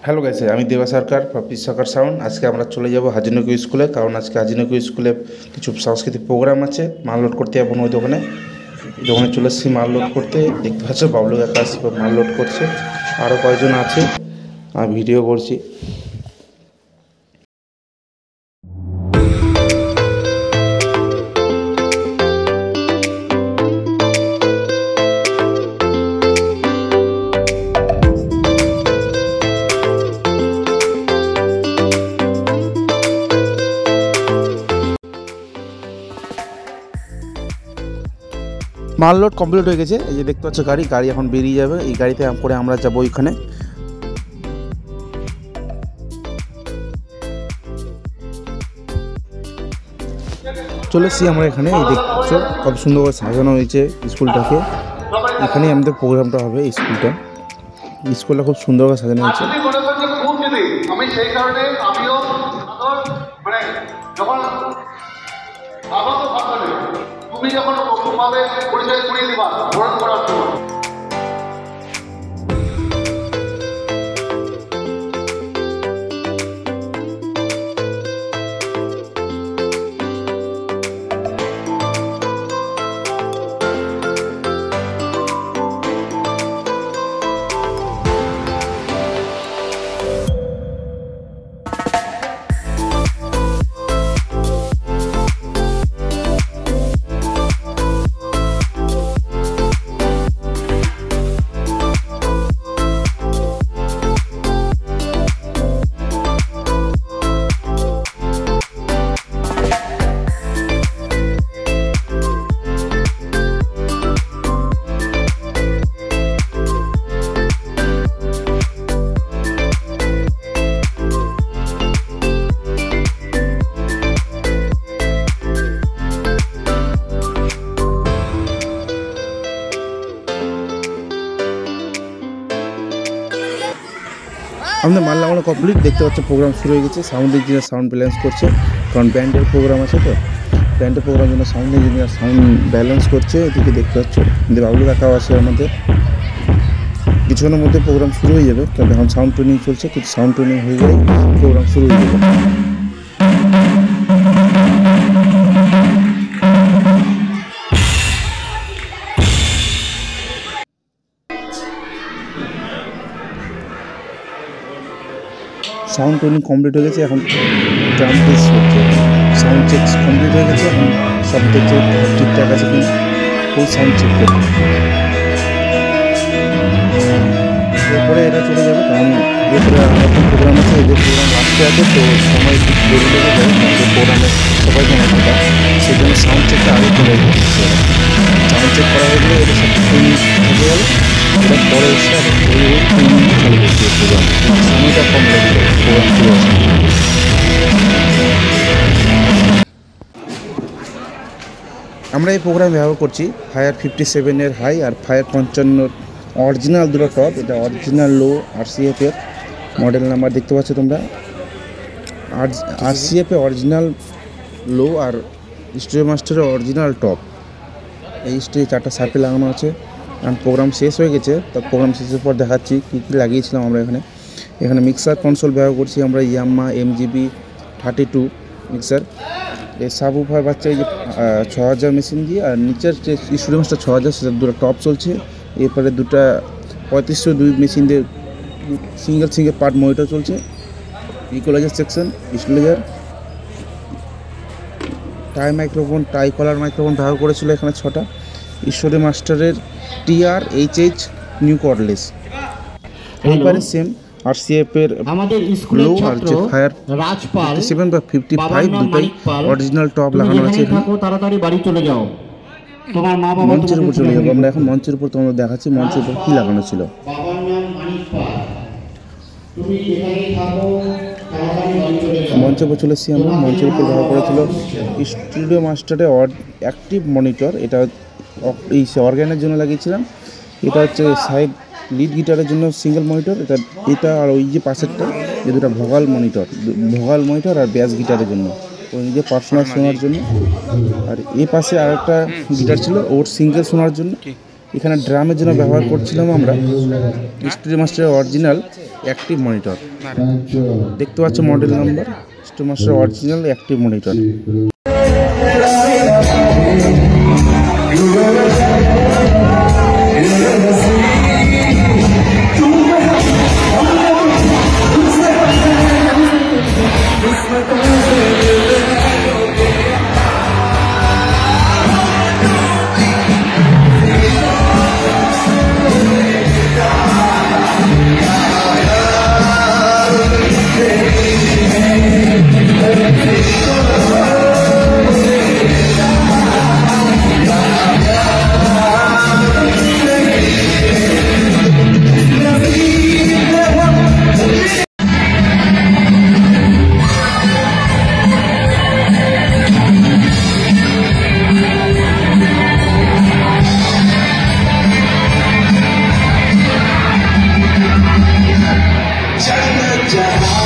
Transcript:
Hello guys, আমি দেবা সরকার puppies সরকার sound. আজকে আমরা চলে যাব হাজিনগর স্কুলে, কারণ আজকে হাজিনগর স্কুলে কিছু সাংস্কৃতিক প্রোগ্রাম আছে। মাল লোড করতে যাবো ওই দোকানে চলে এসেছি মাল লোড করতে। দেখতে পাচ্ছ বাবলু কাকা আসছে মাল লোড করছে, আরও কয়েকজন আছে, আমি ভিডিও করছি। মাল লোড কমপ্লিট হয়ে গেছে। এই যে দেখতে পাচ্ছ গাড়ি এখন বেরিয়ে যাবে। এই গাড়িতে করে আমরা যাবো ওইখানে। চলে এসেছি আমরা এখানে। এই দেখছ কত সুন্দরভাবে সাজানো হয়েছে স্কুলটাকে। এখানেই আমাদের প্রোগ্রামটা হবে। স্কুলটা খুব সুন্দরভাবে সাজানো হয়েছে। আমি সেই কারণে আমিও মানে যখন তুমি যখন নতুনভাবে পরিচয় করিয়ে দিবা গ্রহণ করার সময়, আমাদের মাল লাগানো কমপ্লিট। দেখতে পাচ্ছ প্রোগ্রাম শুরু হয়ে গেছে। সাউন্ড ইঞ্জিনিয়ার সাউন্ড ব্যালেন্স করছে, কারণ ব্যান্ডের প্রোগ্রাম আছে। তো ব্যান্ডের প্রোগ্রামের জন্য সাউন্ড ইঞ্জিনিয়ার সাউন্ড ব্যালেন্স করছে। এদিকে দেখতে পাচ্ছ বাবলু কাকাও আছে আমাদের। কিছুক্ষণের মধ্যে প্রোগ্রাম শুরু হয়ে যাবে, কারণ এখন সাউন্ড ট্রেনিং চলছে। কিছু সাউন্ড ট্রেনিং হয়ে গেলে প্রোগ্রাম শুরু হয়ে যাবে। সাউন্ড ট্রেনিং কমপ্লিট হয়ে গেছে। এখন ড্রাম টেস্ট হচ্ছে, সাউন্ড চেক কমপ্লিট হয়ে গেছে। এখন সব দেখছে ঠিকঠাক আছে কিনা, ফুল সাউন্ড চেক করবে। এরপরে এটা চলে যাবে, কারণ এরপরে নতুন প্রোগ্রাম আছে। এদের প্রোগ্রাম আসতে আছে, তো সময় বেরিয়ে লেগে যায়। আমাদের প্রোগ্রামে সবাই জানা থাকা, সেই জন্য সাউন্ড চেকটা আগে চলে যাবে। সাউন্ড চেক করা হয়ে গেলে এদের সব ট্রেনিং থেকে গেল। এটা পরে এসে আবার ট্রেনিং চলে যাচ্ছে প্রোগ্রাম। সময়টা কম লেগে যাবে প্রোগ্রাম শুরু আসে। আমরা এই প্রোগ্রাম ব্যবহার করছি ফায়ার 57-এর হাই আর ফায়ার 55-র অরিজিনাল দুটো টপ। এটা অরিজিনাল লো RCF-এর মডেল নাম্বার দেখতে পাচ্ছ তোমরা। RCF-এ অরিজিনাল লো আর স্টুডিও মাস্টারের অরিজিনাল টপ। এই স্টেজে 4টা সার্পে লাগানো আছে। কারণ প্রোগ্রাম শেষ হয়ে গেছে, তো প্রোগ্রাম শেষের পর দেখাচ্ছি কী কী লাগিয়েছিলাম আমরা এখানে মিক্সার কনসোল ব্যবহার করছি আমরা। Yamaha MGB 32 mixer. এই সাবউফার বাচ্চা এই যে 6000 মেশিন দিয়ে, আর নিচের যে স্টুডিও মাস্টার 6000 সেটা দুটো টপ চলছে। এরপরে দুটা 3502 মেশিন দিয়ে সিঙ্গেল পার্ট মনিটর চলছে। ইকুয়ালাইজার সেকশন, স্টেবিলাইজার, টাই কলার মাইক্রোফোন ব্যবহার করেছিল এখানে 6টা। স্টুডিও মাস্টারের TR-HH নিউ কর্ডলেস। এইবারে সেম RCF-এর লো আর যে ফায়ার 57 বা 55 দুটোই অরিজিনাল টপ লাগানো আছে। তাড়াতাড়ি বাড়ি চলে যাও, তোমার মা বাবা মঞ্চের উপর চলে যাবো আমরা এখন। মঞ্চের উপর তোমাদের দেখাচ্ছি মঞ্চের উপর কী লাগানো ছিল। মঞ্চের উপর চলে এসেছি আমরা। মঞ্চের উপর ব্যবহার করেছিল স্টুডিও মাস্টারের অ্যাক্টিভ মনিটর। এটা এই অর্গানের জন্য লাগিয়েছিলাম। এটা হচ্ছে সাইড লিড গিটারের জন্য সিঙ্গেল মনিটর। এটা আর ওই যে পাশেরটা এই দুটো ভোকাল মনিটর আর ব্যাস গিটারের জন্য। ওই নিজে পার্সোনাল শোনার জন্য। আর এই পাশে আরেকটা গিটার ছিল ওর সিঙ্গেল শোনার জন্য। এখানে ড্রামের জন্য ব্যবহার করছিলাম আমরা স্টুডিও মাস্টারের অরিজিনাল অ্যাক্টিভ মনিটর। দেখতে পাচ্ছ মডেল নাম্বার, স্টুডিও মাস্টারের অরিজিনাল অ্যাক্টিভ মনিটর। जहाँ